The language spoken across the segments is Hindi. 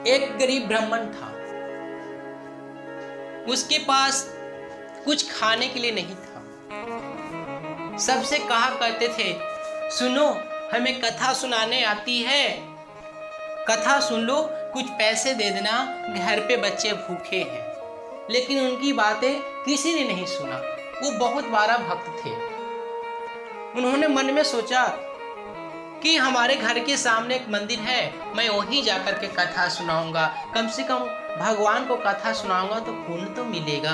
एक गरीब ब्राह्मण था, उसके पास कुछ खाने के लिए नहीं था। सबसे कहा करते थे, सुनो हमें कथा सुनाने आती है, कथा सुन लो, कुछ पैसे दे देना, घर पे बच्चे भूखे हैं। लेकिन उनकी बातें किसी ने नहीं सुना। वो बहुत बड़ा भक्त थे। उन्होंने मन में सोचा कि हमारे घर के सामने एक मंदिर है, मैं वहीं जाकर के कथा सुनाऊंगा, कम से कम भगवान को कथा सुनाऊंगा तो पुण्य तो मिलेगा।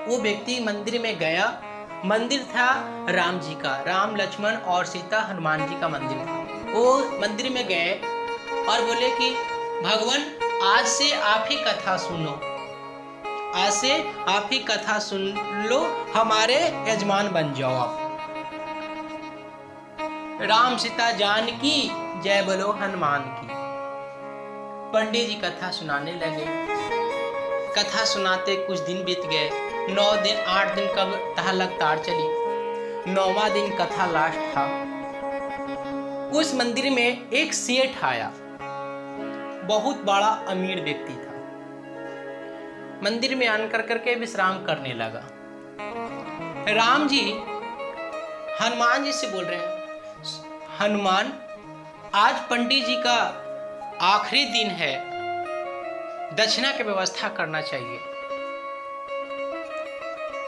वो व्यक्ति मंदिर में गया। मंदिर था राम जी का, राम लक्ष्मण और सीता हनुमान जी का मंदिर था। वो मंदिर में गए और बोले कि भगवान आज से आप ही कथा सुनो, आज से आप ही कथा सुन लो, हमारे यजमान बन जाओ आप। राम सीता जानकी जय बोलो हनुमान की। पंडित जी कथा सुनाने लगे। कथा सुनाते कुछ दिन बीत गए, 9 दिन 8 दिन कब लगातार चली। 9वां दिन कथा लास्ट था। उस मंदिर में एक सेठ आया, बहुत बड़ा अमीर व्यक्ति था। मंदिर में आकर करके विश्राम करने लगा। राम जी हनुमान जी से बोल रहे हैं, हनुमान आज पंडित जी का आखिरी दिन है, दक्षिणा की व्यवस्था करना चाहिए।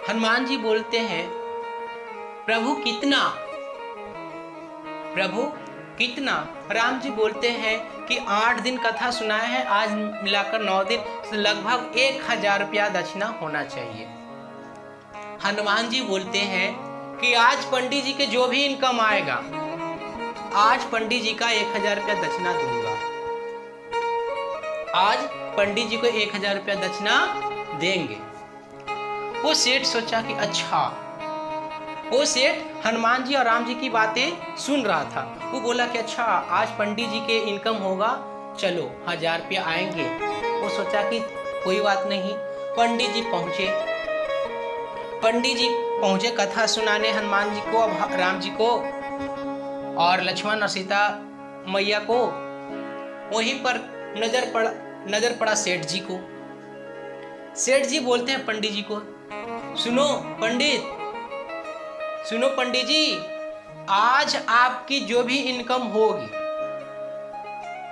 हनुमान जी बोलते हैं, प्रभु कितना, प्रभु कितना? राम जी बोलते हैं कि 8 दिन कथा सुनाया है, आज मिलाकर 9 दिन, लगभग 1000 रुपया दक्षिणा होना चाहिए। हनुमान जी बोलते हैं कि आज पंडित जी के जो भी इनकम आएगा, आज पंडित जी का 1000 रुपया दक्षिणा दूंगा। आज पंडित जी को 1000 रुपया दक्षिणा देंगे। वो सेठ सोचा कि अच्छा, वो सेठ हनुमान जी और राम जी की बातें सुन रहा था। वो बोला कि अच्छा आज पंडित जी के इनकम होगा, चलो 1000 रुपया आएंगे। वो सोचा कि कोई बात नहीं। पंडित जी पहुंचे, पंडित जी पहुंचे कथा सुनाने हनुमान जी को, राम जी को और लक्ष्मण और सीता मैया को। वहीं पर नजर पड़ा सेठ जी को। सेठ जी बोलते हैं पंडित जी को, सुनो पंडित, सुनो पंडित जी, आज आपकी जो भी इनकम होगी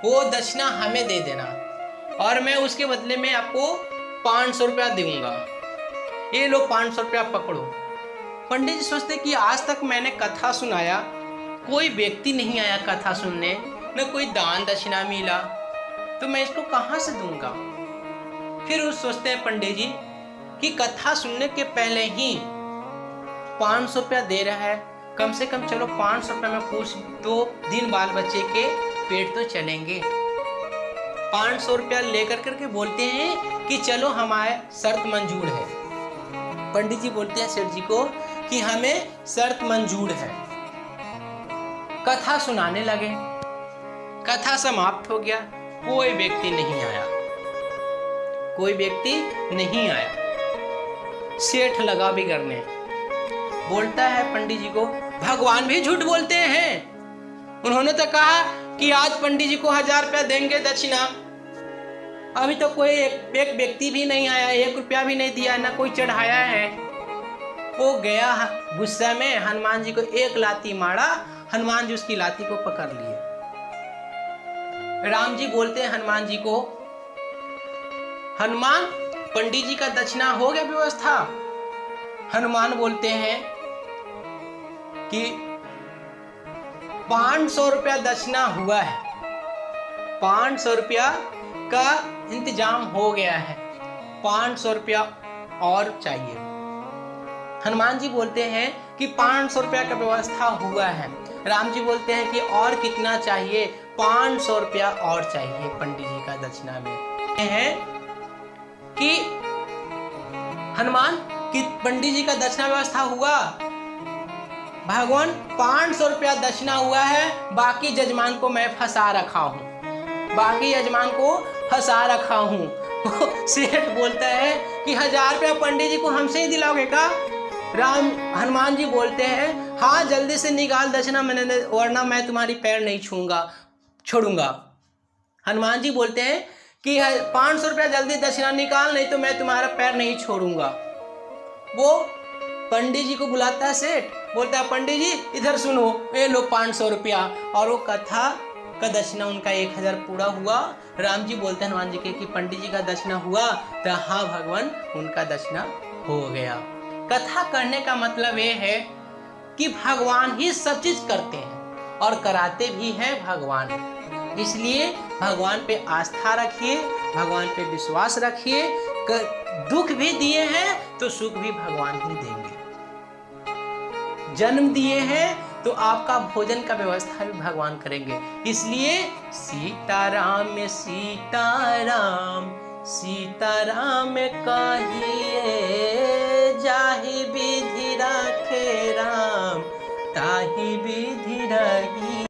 वो दक्षिणा हमें दे देना और मैं उसके बदले में आपको 500 रुपया दूंगा। ये लो 500 रुपया पकड़ो। पंडित जी सोचते कि आज तक मैंने कथा सुनाया, कोई व्यक्ति नहीं आया कथा सुनने, न कोई दान दक्षिणा मिला, तो मैं इसको कहाँ से दूंगा। फिर वो सोचते हैं पंडित जी कि कथा सुनने के पहले ही 500 रुपया दे रहा है, कम से कम चलो 500 रुपया में कुछ तो दिन बाल बच्चे के पेट तो चलेंगे। 500 रुपया लेकर करके बोलते हैं कि चलो हमारे शर्त मंजूर है। पंडित जी बोलते हैं सेठ जी को कि हमें शर्त मंजूर है। कथा सुनाने लगे। कथा समाप्त हो गया, कोई व्यक्ति नहीं आया, कोई व्यक्ति नहीं आया। सेठ लगा बिगड़ने, बोलता है पंडित जी को, भगवान भी झूठ बोलते हैं। उन्होंने तो कहा कि आज पंडित जी को 1000 रुपया देंगे दक्षिणा, अभी तो कोई एक व्यक्ति भी नहीं आया, 1 रुपया भी नहीं दिया, ना कोई चढ़ाया है। वो गया गुस्सा में, हनुमान जी को एक लाती मारा। हनुमान जी उसकी लाती को पकड़ लिए। राम जी बोलते हैं हनुमान जी को, हनुमान पंडित जी का दक्षिणा हो गया व्यवस्था। हनुमान बोलते हैं कि 500 रुपया दक्षिणा हुआ है, 500 रुपया का इंतजाम हो गया है, 500 रुपया और चाहिए। हनुमान जी बोलते हैं कि 500 रुपया का व्यवस्था हुआ है। राम जी बोलते हैं कि और कितना चाहिए? 500 रुपया और चाहिए पंडित जी का दक्षिणा में। है कि हनुमान कि पंडित जी का दक्षिणा व्यवस्था हुआ, भगवान 500 रुपया दक्षिणा हुआ है, बाकी जजमान को मैं फंसा रखा हूँ, बाकी यजमान को फंसा रखा हूँ। सेठ बोलता है कि 1000 रुपया पंडित जी को हमसे ही दिलाओगे का? हनुमान जी बोलते हैं, हाँ जल्दी से निकाल दक्षिणा, मैंने वरना मैं तुम्हारी पैर नहीं छोड़ूंगा। हनुमान जी बोलते हैं कि 500 रुपया जल्दी दक्षिणा निकाल, नहीं तो मैं तुम्हारा पैर नहीं छोड़ूंगा। वो पंडित जी को बुलाता है सेठ, बोलता है पंडित जी इधर सुनो, ये लो 500 रुपया। और वो कथा का दक्षिणा उनका 1000 पूरा हुआ। राम जी बोलते हैं हनुमान जी के कि पंडित जी का दक्षिणा हुआ? तो हाँ भगवान, उनका दक्षिणा हो गया। कथा करने का मतलब ये है कि भगवान ही सब चीज करते हैं और कराते भी हैं भगवान। इसलिए भगवान पे आस्था रखिए, भगवान पे विश्वास रखिए। दुख भी दिए हैं तो सुख भी भगवान ही देंगे। जन्म दिए हैं तो आपका भोजन का व्यवस्था भी भगवान करेंगे। इसलिए सीताराम सीताराम सीताराम कहिए, जाहि विधि राखे राम ताहि विधि रही।